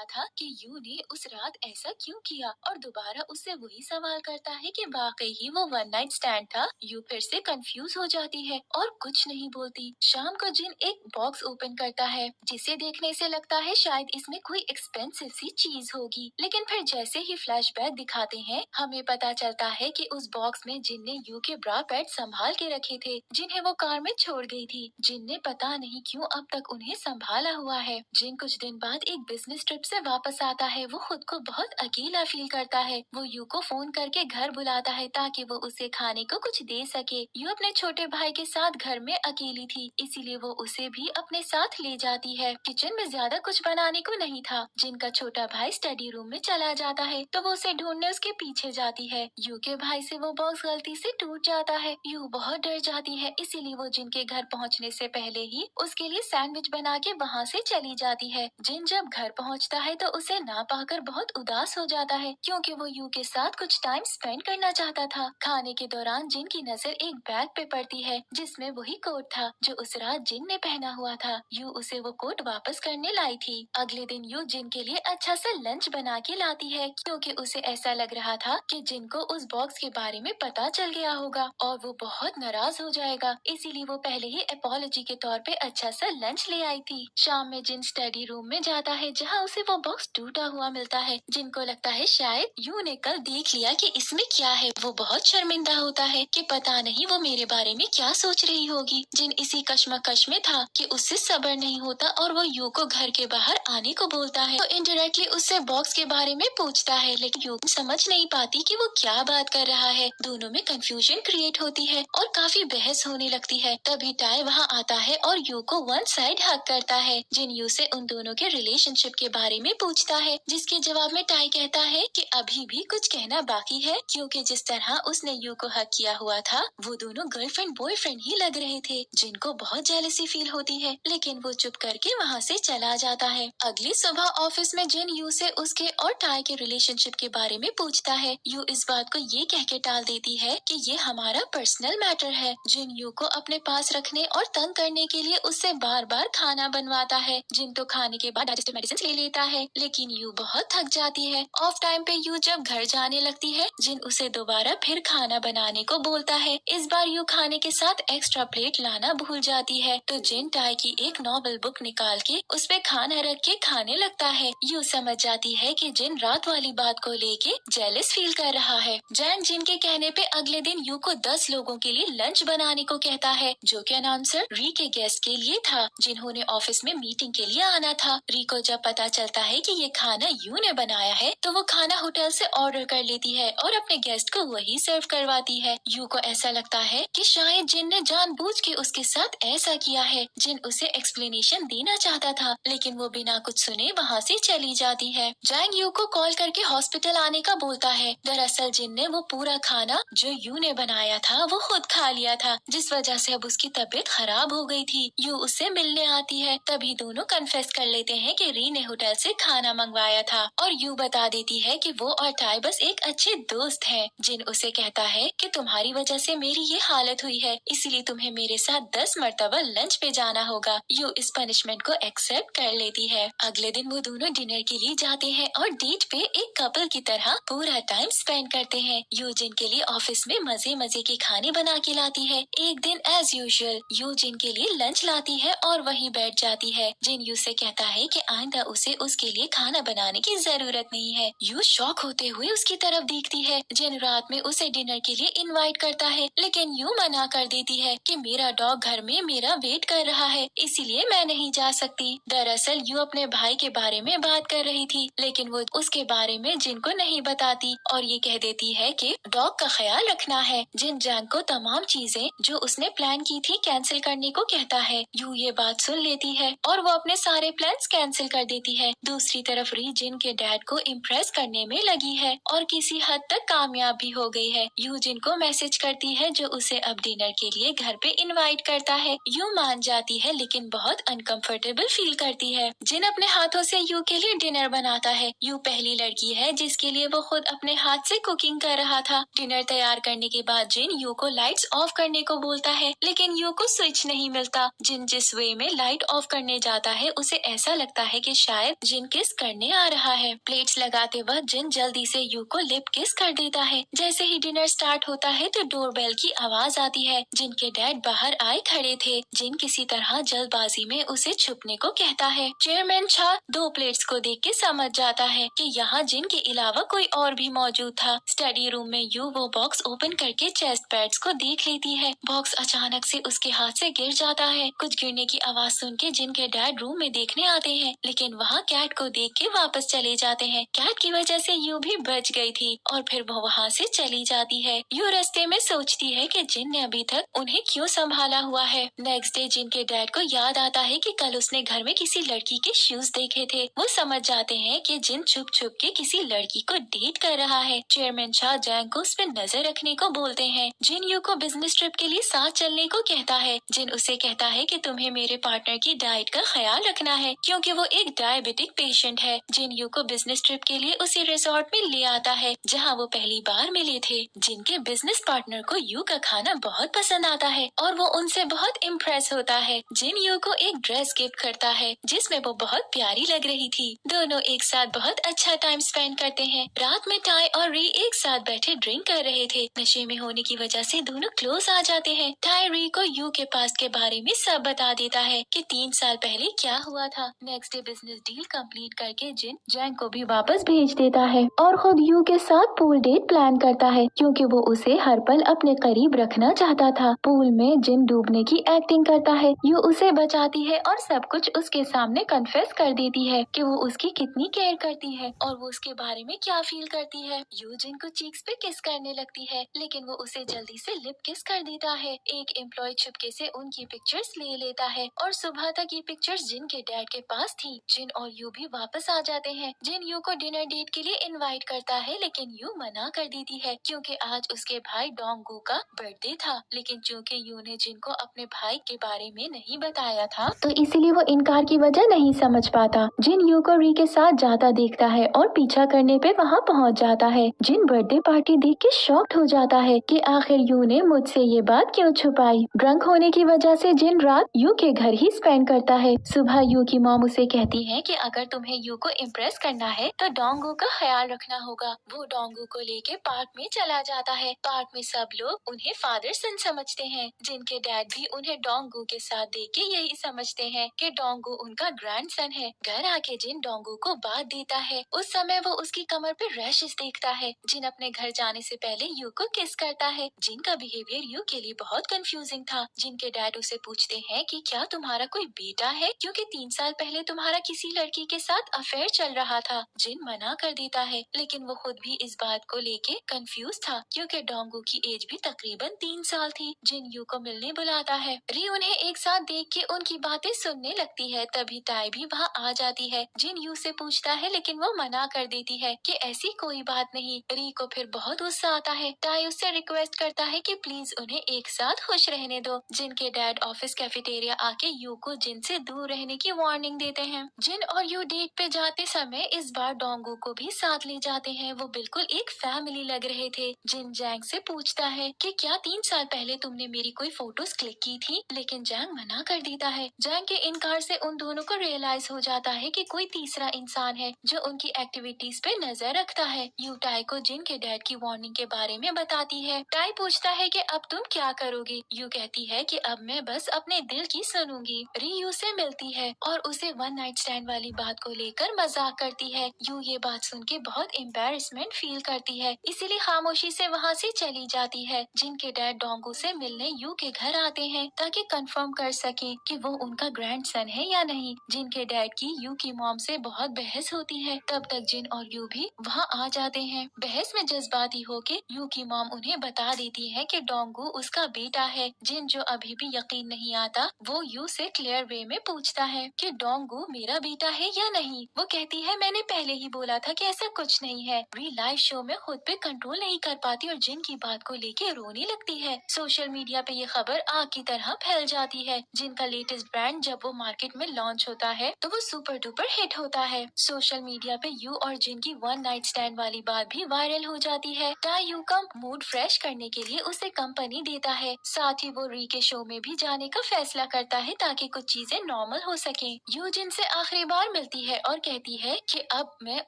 रहा था कि यू ने उस रात ऐसा क्यों किया और दोबारा उससे वही सवाल करता है कि वाकई ही वो वन नाइट स्टैंड था। यू फिर से कंफ्यूज हो जाती है और कुछ नहीं बोलती। शाम को जिन एक बॉक्स ओपन करता है जिसे देखने से लगता है शायद इसमें कोई एक्सपेंसिव सी चीज होगी, लेकिन फिर जैसे ही फ्लैशबैक दिखाते हैं हमें पता चलता है कि उस बॉक्स में जिन ने यू के ब्रा पैड संभाल के रखे थे जिन्हें वो कार में छोड़ गई थी। जिन ने पता नहीं क्यों अब तक उन्हें संभाला हुआ है। जिन कुछ दिन बाद एक बिजनेस ट्रिप से वापस आता है। वो खुद को बहुत अकेला फील करता है। वो यू को फोन करके घर बुलाता है ताकि वो उसे खाने को कुछ दे सके। यू अपने छोटे भाई के साथ घर में अकेली थी, इसीलिए वो उसे भी अपने साथ ले जाती है। किचन में ज्यादा कुछ बनाने को नहीं था। जिनका छोटा भाई स्टडी रूम में चला जाता है तो वो उसे ढूंढने उसके पीछे जाती है। यू के भाई से वो बॉक्स गलती से टूट जाता है। यू बहुत डर जाती है, इसीलिए वो जिनके घर पहुंचने से पहले ही उसके लिए सैंडविच बना के वहाँ से चली जाती है। जिन जब घर पहुंचता है तो उसे ना पाकर बहुत उदास हो जाता है क्योंकि वो यू के साथ कुछ टाइम स्पेंड करना चाहता था। खाने के दौरान जिन की नजर एक बैग पे पड़ती है जिसमें वही कोट था जो उस रात जिन ने पहना हुआ था। यू उसे वो कोट वापस करने लाई थी। अगले दिन यू जिन के लिए अच्छा सा लंच बना के लाती है क्योंकि उसे ऐसा लग रहा था कि जिन को उस बॉक्स के बारे में पता चल गया होगा और वो बहुत नाराज हो जाएगा, इसीलिए वो पहले ही अपॉलजी के तौर पे अच्छा सा लंच ले आई थी। शाम में जिन स्टडी रूम में जाता है जहाँ उसे वो बॉक्स टूटा हुआ मिलता है। जिनको लगता है शायद यू ने कल देख लिया कि इसमें क्या है। वो बहुत शर्मिंदा होता है कि पता नहीं वो मेरे बारे में क्या सोच रही होगी। जिन इसी कश्मकश में था कि उससे सब्र नहीं होता और वो यू को घर के बाहर आने को बोलता है तो इनडायरेक्टली उससे बॉक्स के बारे में पूछता है, लेकिन यू समझ नहीं पाती कि वो क्या बात कर रहा है। दोनों में कंफ्यूजन क्रिएट होती है और काफी बहस होने लगती है। तभी टाई वहाँ आता है और यू को वन साइड हक करता है। जिन यू से उन दोनों के रिलेशनशिप के बारे में पूछता है जिसके जवाब में टाई कहता है कि अभी भी कुछ कहना बाकी है क्योंकि जिस तरह उसने यू को हक किया हुआ था वो दोनों गर्लफ्रेंड बॉयफ्रेंड ही लग रहे थे। जिनको बहुत जेलसी फील होती है लेकिन वो चुप करके वहाँ से चला जाता है। अगली सुबह ऑफिस में जिन यू से उसके और टाई के रिलेशनशिप के बारे में पूछता है। यू इस बात को ये कह के टाल देती है कि ये हमारा पर्सनल मैटर है। जिन यू को अपने पास रखने और तंग करने के लिए उससे बार बार खाना बनवाता है। जिन तो खाने के बाद डाइजेस्टिव मेडिसिन ले लेता है लेकिन यू बहुत थक जाती है। ऑफ टाइम पे यू जब घर जाने लगती है जिन उसे दोबारा फिर खाना बनाने को बोलता है। इस बार यू खाने के साथ एक्स्ट्रा प्लेट लाना भूल जाती है तो जिन टाई की एक नॉवेल बुक निकाल के उस पे खाना रख के खाने लगता है। यू समझ जाती है कि जिन रात वाली बात को लेके जेलस फील कर रहा है। जैन जिन के कहने पे अगले दिन यू को 10 लोगों के लिए लंच बनाने को कहता है जो कि अनाउंसर री के गेस्ट के लिए था जिन्होंने ऑफिस में मीटिंग के लिए आना था। री को जब पता चलता है कि ये खाना यू ने बनाया है तो वो खाना होटल से ऑर्डर कर लेती है और अपने गेस्ट को वही सर्व करवाती है। यू को ऐसा लगता है कि शायद जिन ने जानबूझ के उसके साथ ऐसा किया है। जिन उसे एक्सप्लेनेशन देना चाहता था लेकिन वो बिना कुछ सुने वहाँ से चली जाती है। जैंग यू को कॉल करके हॉस्पिटल आने का बोलता है। दरअसल जिन ने वो पूरा खाना जो यू ने बनाया था वो खुद खा लिया था जिस वजह से अब उसकी तबीयत खराब हो गई थी। यू उससे मिलने आती है तभी दोनों कन्फेस कर लेते हैं कि री ने होटल से खाना मंगवाया था और यू बता देती है कि वो और टाई बस एक अच्छे दोस्त हैं। जिन उसे कहता है कि तुम्हारी वजह से मेरी ये हालत हुई है इसलिए तुम्हें मेरे साथ 10 मरतबा लंच पे जाना होगा। यू इस पनिशमेंट को एक्सेप्ट कर लेती है। अगले दिन वो दोनों डिनर के लिए जाते हैं और डेट पे एक कपल की तरह पूरा टाइम स्पेंड करते हैं। यू जिन के लिए ऑफिस में मजे मजे के खाने बना के लाती है। एक दिन एज यूजुअल यू जिन के लिए लंच लाती है और वहीं बैठ जाती है। जिन यू से कहता है कि आइंदा उसे उसके लिए खाना बनाने की जरूरत नहीं है। यू शॉक होते हुए उसकी तरफ देखती है। जिन रात में उसे डिनर के लिए इनवाइट करता है लेकिन यू मना कर देती है कि मेरा डॉग घर में मेरा वेट कर रहा है इसीलिए मैं नहीं जा सकती। दरअसल यू अपने भाई के बारे में बात कर रही थी लेकिन वो उसके बारे में जिन को नहीं बताती और ये कह देती है कि डॉग का ख्याल रखना है। जिन जैंग को तमाम चीजें जो उसने प्लान की थी कैंसिल करने को कहता है। यू ये बात सुन लेती है और वो अपने सारे प्लान्स कैंसिल कर देती है। दूसरी तरफ री जिन के डैड को इम्प्रेस करने में लगी है और किसी हद तक कामयाब भी हो गई है। यू जिन को मैसेज करती है जो उसे अब डिनर के लिए घर पे इनवाइट करता है। यू मान जाती है लेकिन बहुत अनकंफर्टेबल फील करती है। जिन अपने हाथों से यू के लिए डिनर बनाता है। यू पहली लड़की है जिसके लिए वो खुद अपने हाथ से कुकिंग कर रहा था। डिनर तैयार करने के बाद जिन यू को लाइट्स ऑफ करने को बोलता है लेकिन यू को स्विच नहीं मिलता। जिन जिस वे में लाइट ऑफ करने जाता है उसे ऐसा लगता है कि शायद जिन किस करने आ रहा है। प्लेट्स लगाते वक्त जिन जल्दी से यू को लिप किस कर देता है। जैसे ही डिनर स्टार्ट होता है तो डोरबेल की आवाज आती है। जिन के डैड बाहर आए खड़े थे। जिन किसी तरह जल्दबाजी में उसे छुपने को कहता है। चेयरमैन छा दो प्लेट्स को देख के समझ जाता है कि यहाँ जिन के अलावा कोई और भी मौजूद था। स्टडी रूम में यू वो बॉक्स ओपन करके चेस्ट पैड्स को देख लेती है। बॉक्स अचानक से उसके हाथ से गिर जाता है। कुछ गिरने की आवाज सुन के जिन के डैड रूम में देखने आते हैं, लेकिन वहाँ कैट को देख के वापस चले जाते हैं। कैट की वजह से यू भी बच गई थी और फिर वो वहाँ से चली जाती है। यू रास्ते में सोचती है कि जिन ने अभी तक उन्हें क्यों संभाला हुआ है। नेक्स्ट डे जिन के डैड को याद आता है कि कल उसने घर में किसी लड़की के शूज देखे थे। वो समझ जाते हैं कि जिन छुप छुप के किसी लड़की को डेट कर रहा है। चेयरमैन शाह जैंग को उस पर नजर रखने को बोलते हैं। जिन यू को बिजनेस ट्रिप के लिए साथ चलने को कहता है। जिन उसे कहता है कि तुम्हें मेरे पार्टनर की डाइट का ख्याल रखना है क्योंकि वो एक डायबिटिक पेशेंट है। जिन यू को बिजनेस ट्रिप के लिए उसी रिसोर्ट में ले आता है जहाँ वो पहली बार मिले थे। जिनके बिजनेस पार्टनर को यू का खाना बहुत पसंद आता है और वो उनसे बहुत इम्प्रेस होता है। जिन यू को एक ड्रेस गिफ्ट करता है जिसमें वो बहुत प्यारी लग रही थी। दोनों एक साथ बहुत अच्छा टाइम स्पेंड करते हैं। रात में टाई और री एक साथ बैठे ड्रिंक कर रहे थे। नशे में होने की वजह से दोनों क्लोज आ जाते हैं। टाई री को यू के पास्ट के बारे में सब बता देता है कि 3 साल पहले क्या हुआ था। Next day business deal complete करके जिन जैंग को भी वापस भेज देता है और खुद यू के साथ पूल डेट प्लान करता है क्योंकि वो उसे हर पल अपने करीब रखना चाहता था। पूल में जिन डूबने की एक्टिंग करता है। यू उसे बचाती है और सब कुछ उसके सामने कन्फेस कर देती है कि वो उसकी कितनी केयर करती है और वो उसके बारे में क्या फील करती है। यू जिन को चीक्स पे किस करने लगती है लेकिन वो उसे जल्दी से लिप किस कर देता है। एक एम्प्लॉय चुपके से उनकी पिक्चर्स ले लेता है और सुबह तक ये पिक्चर्स जिन के डैड के पास थी। जिन और यू भी वापस आ जाते हैं। जिन यू को डिनर डेट के लिए इनवाइट करता है लेकिन यू मना कर देती है क्योंकि आज उसके भाई डोंगू का बर्थडे था। लेकिन चूँकि यू ने जिन को अपने भाई के बारे में नहीं बताया था तो इसीलिए वो इनकार की वजह नहीं समझ पाता। जिन यू को री के साथ जाता देखता है और पीछा करने पे वहाँ पहुँच जाता है। जिन बर्थडे पार्टी देख के शॉक्ड हो जाता है कि आखिर यू ने मुझसे ये बात क्यों छुपाई। ड्रंक होने की वजह से जिन रात यू के घर ही स्पेंड करता है। सुबह यू की मॉम उसे कहती है कि अगर तुम्हें यू को इम्प्रेस करना है तो डोंगू का ख्याल रखना होगा। वो डोंगू को लेके पार्क में चला जाता है। पार्क में सब लोग उन्हें फादर सन समझते हैं। जिनके डैड भी उन्हें डोंगू के साथ देख के यही समझते हैं कि डोंगू उनका ग्रैंडसन है। घर आके जिन डोंगू को बात देता है। उस समय वो उसकी कमर पे रैशेस देखता है। जिन अपने घर जाने से पहले यू को किस करता है। जिन का बिहेवियर यू के लिए बहुत कंफ्यूजिंग था। जिनके डैड उसे पूछते हैं कि क्या तुम्हारा कोई बेटा है क्योंकि 3 साल पहले तुम्हारा किसी लड़की के साथ अफेयर चल रहा था। जिन मना कर देता है लेकिन वो खुद भी इस बात को लेके कंफ्यूज था क्योंकि डोंगू की एज भी तकरीबन 3 साल थी। जिन यू को मिलने बुलाता है। री उन्हें एक साथ देख के उनकी बातें सुनने लगती है। तभी ताई भी वहाँ आ जाती है। जिन यू से पूछता है लेकिन वो मना कर देती है कि ऐसी कोई बात नहीं। री को फिर बहुत गुस्सा आता है। ताई उससे रिक्वेस्ट करता है कि प्लीज उन्हें एक साथ खुश रहने दो। जिन के डैड ऑफिस कैफेटेरिया आके यू को जिन से दूर रहने की वार्निंग देते हैं। जिन और यू डेट पे जाते समय इस बार डोंगू को भी साथ ले जाते हैं। वो बिल्कुल एक फैमिली लग रहे थे। जिन जैंग से पूछता है कि क्या 3 साल पहले तुमने मेरी कोई फोटोज क्लिक की थी लेकिन जैंग मना कर देता है। जैंग के इनकार से उन दोनों को रियलाइज हो जाता है कि कोई तीसरा इंसान है जो उनकी एक्टिविटीज पे नजर रखता है। यू टाई को जिन के डैड की वार्निंग के बारे में बताती है। टाई पूछता है कि अब तुम क्या करोगी। यू कहती है कि अब मैं बस अपने दिल की सुनूंगी। री यू से मिलती है और उसे वन नाइट स्टैंड वाली बात को लेकर मजाक करती है। यू ये बात सुन के बहुत एम्बेरसमेंट फील करती है इसीलिए खामोशी से वहाँ से चली जाती है। जिनके डैड डोंगू से मिलने यू के घर आते हैं ताकि कंफर्म कर सके कि वो उनका ग्रैंडसन है या नहीं। जिनके डैड की यू की मॉम से बहुत बहस होती है। तब तक जिन और यू भी वहाँ आ जाते हैं। बहस में जज्बाती होके यू की मॉम उन्हें बता देती है कि डोंगू उसका बेटा है। जिन जो अभी भी यकीन नहीं आता वो यू से क्लियर वे में पूछता है कि डोंगू मेरा बेटा है या नहीं। वो कहती है मैंने पहले ही बोला था कि ऐसा कुछ नहीं है। री लाइव शो में खुद पे कंट्रोल नहीं कर पाती और जिन की बात को लेके रोने लगती है। सोशल मीडिया पे ये खबर आग की तरह फैल जाती है। जिनका लेटेस्ट ब्रांड जब वो मार्केट में लॉन्च होता है तो वो सुपर डुपर हिट होता है। सोशल मीडिया पे यू और जिन की वन नाइट स्टैंड वाली बात भी वायरल हो जाती है। टाई यू का मूड फ्रेश करने के लिए उसे कंपनी देता है। साथ ही वो री के शो में भी जाने का फैसला करता है ताकि कुछ चीजें नॉर्मल हो सके। यू जिन से आखिरी बार मिलती है और कहती है कि अब मैं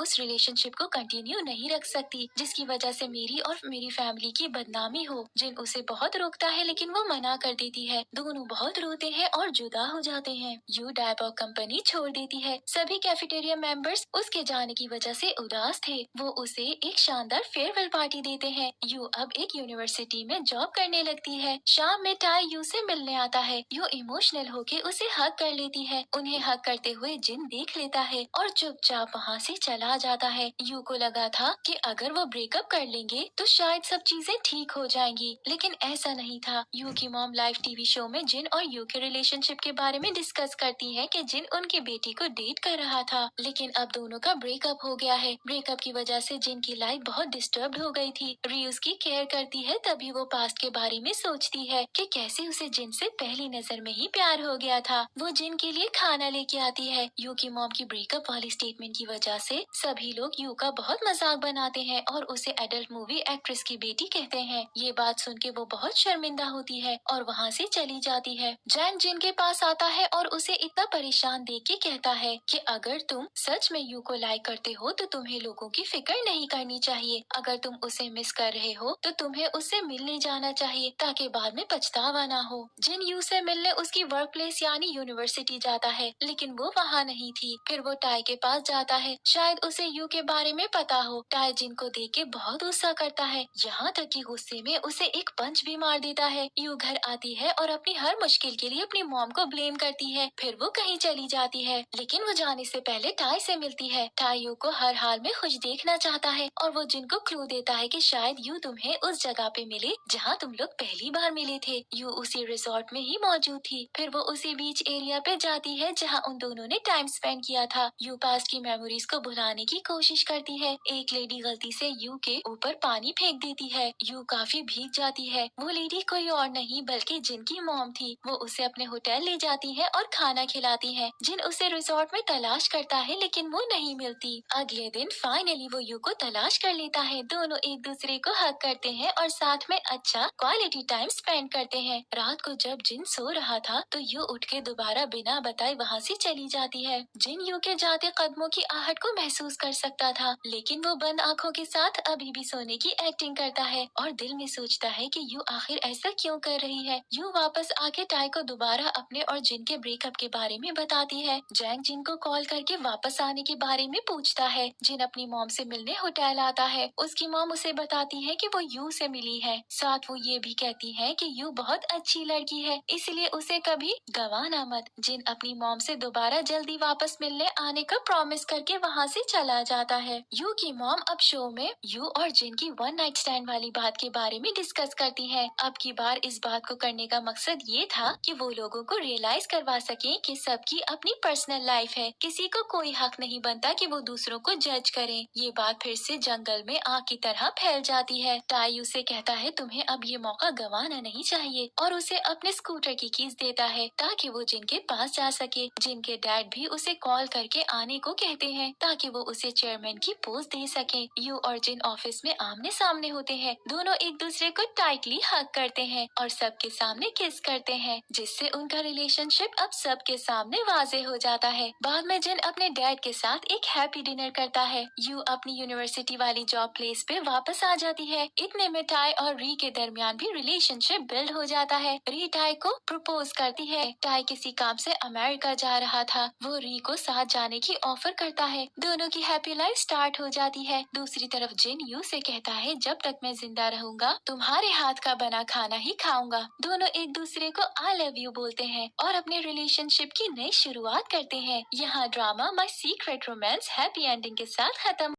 उस रिलेशनशिप को कंटिन्यू नहीं रख सकती जिसकी वजह से मेरी और मेरी फैमिली की बदनामी हो। जिन उसे बहुत रोकता है लेकिन वो मना कर देती है। दोनों बहुत रोते हैं और जुदा हो जाते हैं। यू डायबॉग कंपनी छोड़ देती है। सभी कैफेटेरिया मेंबर्स उसके जाने की वजह से उदास थे। वो उसे एक शानदार फेयरवेल पार्टी देते हैं। यू अब एक यूनिवर्सिटी में जॉब करने लगती है। शाम में टाई यू से मिलने आता है। यू इमोशनल होके उसे हग कर लेती है। उन्हें हग करते हुए जिन देख लेता है और चुपचाप वहाँ से चला जाता है। यू को लगा था कि अगर वो ब्रेकअप कर लेंगे तो शायद सब चीजें ठीक हो जाएंगी, लेकिन ऐसा नहीं था। यू की मॉम लाइव टीवी शो में जिन और यू के रिलेशनशिप के बारे में डिस्कस करती है कि जिन उनकी बेटी को डेट कर रहा था, लेकिन अब दोनों का ब्रेकअप हो गया है। ब्रेकअप की वजह से जिन की लाइफ बहुत डिस्टर्ब हो गई थी। री उसकी केयर करती है, तभी वो पास्ट के बारे में सोचती है कि कैसे उसे जिन से पहली नजर में ही प्यार हो गया था। वो जिन के लिए खाना लेके आती है। यू की मॉम की ब्रेकअप वाली स्टेटमेंट की वजह से सभी लोग यू का बहुत मजाक बनाते हैं और उसे एडल्ट मूवी एक्ट्रेस की बेटी कहते हैं। ये बात सुन के वो बहुत शर्मिंदा होती है और वहाँ से चली जाती है। जैन जिन के पास आता है और उसे इतना परेशान देख के कहता है कि अगर तुम सच में यू को लाइक करते हो तो तुम्हें लोगों की फिक्र नहीं करनी चाहिए। अगर तुम उसे मिस कर रहे हो तो तुम्हें उससे मिलने जाना चाहिए ताकि बाद में पछतावा ना हो। जिन यू से मिलने उसकी वर्क प्लेस यानी यूनिवर्सिटी जाता है, लेकिन वो वहाँ नहीं थी। फिर वो टाई के पास जाता है, शायद उसे यू के बारे में पता हो। टाई जिन को देख के बहुत गुस्सा करता है, यहाँ तक कि गुस्से में उसे एक पंच भी मार देता है। यू घर आती है और अपनी हर मुश्किल के लिए अपनी मॉम को ब्लेम करती है। फिर वो कहीं चली जाती है, लेकिन वो जाने से पहले टाई से मिलती है। टाई यू को हर हाल में खुश देखना चाहता है और वो जिन को क्लू देता है कि शायद यू तुम्हें उस जगह पे मिले जहाँ तुम लोग पहली बार मिले थे। यू उसी रिजॉर्ट में ही मौजूद थी। फिर वो उसी बीच एरिया पे जाती है जहाँ उन दोनों ने टाइम स्पेंड किया था। यू पास्ट की मेमोरीज को भुलाने की कोशिश करती है। एक लेडी गलती से यू के ऊपर पानी फेंक देती है। यू काफी भीग जाती है। वो लेडी कोई और नहीं बल्कि जिन की मॉम थी। वो उसे अपने होटल ले जाती है और खाना खिलाती है। जिन उसे रिजॉर्ट में तलाश करता है लेकिन वो नहीं मिलती। अगले दिन फाइनली वो यू को तलाश कर लेता है। दोनों एक दूसरे को हग करते हैं और साथ में अच्छा क्वालिटी टाइम स्पेंड करते हैं। रात को जब जिन सो रहा था तो यू उठ के दोबारा बिना बताए वहाँ से चली जाती है। जिन यू के जाते कदमों की आहट को महसूस कर सकता था, लेकिन वो बंद आंखों के साथ अभी भी सोने की एक्टिंग करता है और दिल में सोचता है कि यू आखिर ऐसा क्यों कर रही है। यू वापस आके टाई को दोबारा अपने और जिन के ब्रेकअप के बारे में बताती है। जैंग जिन को कॉल करके वापस आने के बारे में पूछता है। जिन अपनी मॉम से मिलने होटल आता है। उसकी मॉम उसे बताती है कि वो यू से मिली है। साथ वो ये भी कहती है कि यू बहुत अच्छी लड़की है, इसलिए उसे कभी गवाना मत। जिन अपनी मॉम से दोबारा जल्दी वापस मिलने आने का प्रॉमिस करके वहाँ से चला जाता है। यू की मॉम अब शो में यू और जिन की वन नाइट स्टैंड वाली बात के बारे में डिस्कस करती है। अब की बार इस बात को करने का मकसद ये था कि वो लोगों को रियलाइज करवा सके कि सबकी अपनी पर्सनल लाइफ है। किसी को कोई हक नहीं बनता कि वो दूसरों को जज करे। ये बात फिर से जंगल में आग की तरह फैल जाती है। टाई उसे कहता है तुम्हें अब ये मौका गंवाना नहीं चाहिए और उसे अपने स्कूटर की कीज देता है ताकि वो जिन के पास जा सके। जिन के डैड भी उसे कॉल करके आने को कहते हैं ताकि वो उसे चेयरमैन की पोस्ट दे सके। यू और जिन ऑफिस में आमने सामने होते हैं। दोनों एक दूसरे को टाइटली हग करते हैं और सबके सामने किस करते हैं, जिससे उनका रिलेशनशिप अब सबके सामने वाजे हो जाता है। बाद में जिन अपने डैड के साथ एक हैप्पी डिनर करता है। यू अपनी यूनिवर्सिटी वाली जॉब प्लेस पे वापस आ जाती है। इतने में टाई और री के दरमियान भी रिलेशनशिप बिल्ड हो जाता है। री टाई को प्रपोज करती है। टाई किसी काम से अमेरिका जा रहा था। वो री को साथ जाने की ऑफर करता है। दोनों की हैप्पी लाइफ स्टार्ट हो जाती है। दूसरी तरफ जिन यू से कहता है जब तक मैं जिंदा रहूंगा तुम्हारे हाथ का बना खाना ही खाऊंगा। दोनों एक दूसरे को आई लव यू बोलते हैं और अपने रिलेशनशिप की नई शुरुआत करते हैं। यहाँ drama my secret romance happy ending के साथ खत्म